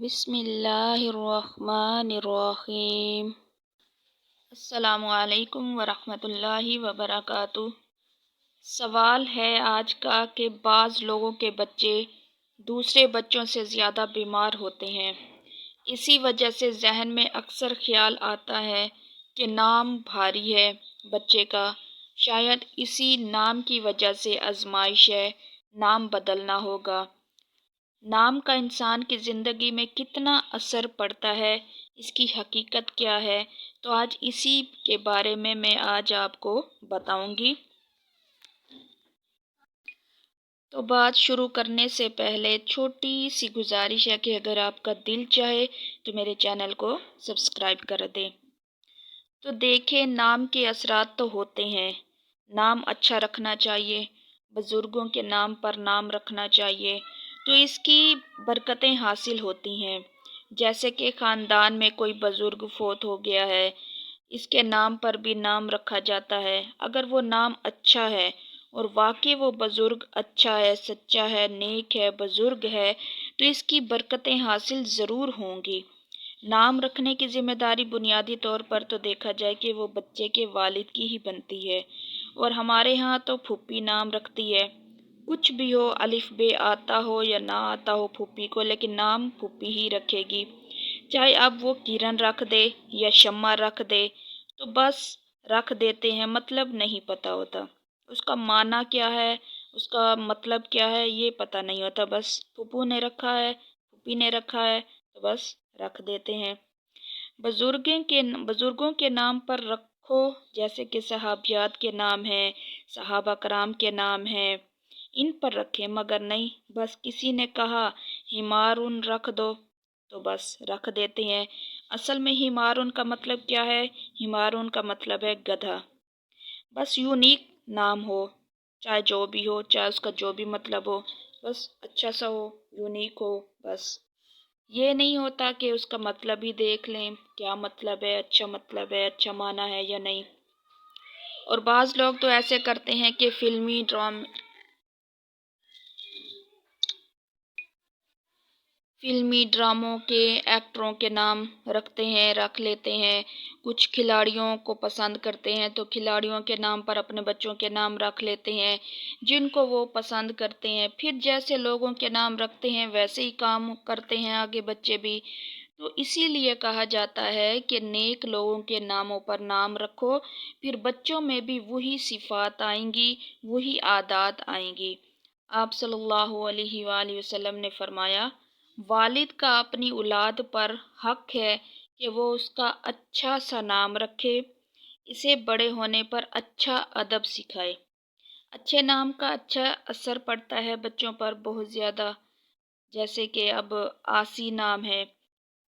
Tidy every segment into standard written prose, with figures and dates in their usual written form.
بسم اللہ الرحمن الرحیم۔ السلام علیکم ورحمۃ اللہ وبرکاتہ۔ سوال ہے آج کا کہ بعض لوگوں کے بچے دوسرے بچوں سے زیادہ بیمار ہوتے ہیں۔ اسی وجہ سے ذہن میں اکثر خیال آتا ہے کہ نام بھاری ہے بچے کا، شاید اسی نام کی وجہ سے آزمائش ہے، نام بدلنا ہوگا۔ نام کا انسان کی زندگی میں کتنا اثر پڑتا ہے، اس کی حقیقت کیا ہے، تو آج اسی کے بارے میں آج آپ کو بتاؤں گی۔ تو بات شروع کرنے سے پہلے چھوٹی سی گزارش ہے کہ اگر آپ کا دل چاہے تو میرے چینل کو سبسکرائب کر دیں۔ تو دیکھیں، نام کے اثرات تو ہوتے ہیں۔ نام اچھا رکھنا چاہیے، بزرگوں کے نام پر نام رکھنا چاہیے تو اس کی برکتیں حاصل ہوتی ہیں۔ جیسے کہ خاندان میں کوئی بزرگ فوت ہو گیا ہے، اس کے نام پر بھی نام رکھا جاتا ہے۔ اگر وہ نام اچھا ہے اور واقعی وہ بزرگ اچھا ہے، سچا ہے، نیک ہے، بزرگ ہے، تو اس کی برکتیں حاصل ضرور ہوں گی۔ نام رکھنے کی ذمہ داری بنیادی طور پر تو دیکھا جائے کہ وہ بچے کے والد کی ہی بنتی ہے، اور ہمارے ہاں تو پھوپھی نام رکھتی ہے۔ کچھ بھی ہو، الف بے آتا ہو یا نہ آتا ہو پھوپھی کو، لیکن نام پھوپھی ہی رکھے گی۔ چاہے اب وہ کرن رکھ دے یا شمع رکھ دے، تو بس رکھ دیتے ہیں، مطلب نہیں پتہ ہوتا۔ اس کا معنی کیا ہے، اس کا مطلب کیا ہے، یہ پتہ نہیں ہوتا، بس پھوپھو نے رکھا ہے، پھوپھی نے رکھا ہے، تو بس رکھ دیتے ہیں۔ بزرگوں کے نام پر رکھو، جیسے کہ صحابیات کے نام ہیں، صحابہ کرام کے نام ہیں، ان پر رکھیں، مگر نہیں بس کسی نے کہا ہمارن رکھ دو تو بس رکھ دیتے ہیں۔ اصل میں ہمارن کا مطلب کیا ہے؟ ہمارن کا مطلب ہے گدھا۔ بس یونیک نام ہو، چاہے جو بھی ہو، چاہے اس کا جو بھی مطلب ہو، بس اچھا سا ہو، یونیک ہو، بس یہ نہیں ہوتا کہ اس کا مطلب ہی دیکھ لیں کیا مطلب ہے، اچھا مطلب ہے، اچھا معنی ہے یا نہیں۔ اور بعض لوگ تو ایسے کرتے ہیں کہ فلمی ڈراموں کے ایکٹروں کے نام رکھ لیتے ہیں۔ کچھ کھلاڑیوں کو پسند کرتے ہیں تو کھلاڑیوں کے نام پر اپنے بچوں کے نام رکھ لیتے ہیں، جن کو وہ پسند کرتے ہیں۔ پھر جیسے لوگوں کے نام رکھتے ہیں ویسے ہی کام کرتے ہیں آگے بچے بھی۔ تو اسی لیے کہا جاتا ہے کہ نیک لوگوں کے ناموں پر نام رکھو، پھر بچوں میں بھی وہی صفات آئیں گی، وہی عادات آئیں گی۔ آپ صلی اللہ علیہ وآلہ وسلم نے فرمایا، والد کا اپنی اولاد پر حق ہے کہ وہ اس کا اچھا سا نام رکھے، اسے بڑے ہونے پر اچھا ادب سکھائے۔ اچھے نام کا اچھا اثر پڑتا ہے بچوں پر بہت زیادہ۔ جیسے کہ اب آسی نام ہے،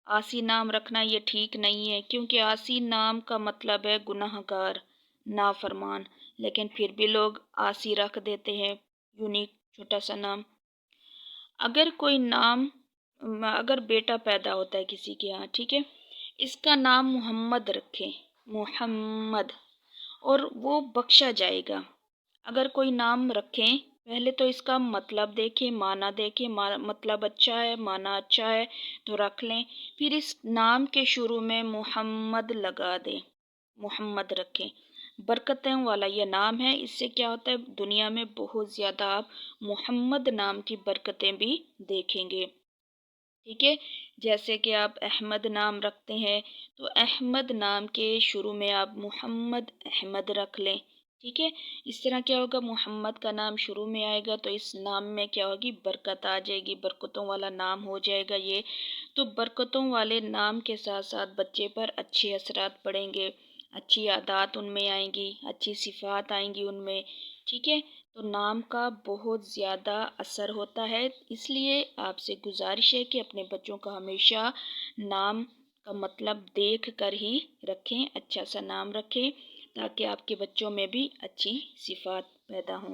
آسی نام رکھنا یہ ٹھیک نہیں ہے، کیونکہ آسی نام کا مطلب ہے گناہ گار، نافرمان، لیکن پھر بھی لوگ آسی رکھ دیتے ہیں، یونیک چھوٹا سا نام۔ اگر بیٹا پیدا ہوتا ہے کسی کے ہاں، ٹھیک ہے، اس کا نام محمد رکھے، محمد، اور وہ بخشا جائے گا۔ اگر کوئی نام رکھیں، پہلے تو اس کا مطلب دیکھیں، معنی دیکھیں، مطلب اچھا ہے، معنی اچھا ہے تو رکھ لیں۔ پھر اس نام کے شروع میں محمد لگا دیں، محمد رکھیں، برکتوں والا یہ نام ہے۔ اس سے کیا ہوتا ہے، دنیا میں بہت زیادہ آپ محمد نام کی برکتیں بھی دیکھیں گے، ٹھیک ہے۔ جیسے کہ آپ احمد نام رکھتے ہیں تو احمد نام کے شروع میں آپ محمد احمد رکھ لیں، ٹھیک ہے۔ اس طرح کیا ہوگا، محمد کا نام شروع میں آئے گا تو اس نام میں کیا ہوگی، برکت آ جائے گی، برکتوں والا نام ہو جائے گا یہ۔ تو برکتوں والے نام کے ساتھ ساتھ بچے پر اچھے اثرات پڑیں گے، اچھی عادات ان میں آئیں گی، اچھی صفات آئیں گی ان میں، ٹھیک ہے۔ تو نام کا بہت زیادہ اثر ہوتا ہے، اس لیے آپ سے گزارش ہے کہ اپنے بچوں کا ہمیشہ نام کا مطلب دیکھ کر ہی رکھیں، اچھا سا نام رکھیں، تاکہ آپ کے بچوں میں بھی اچھی صفات پیدا ہوں۔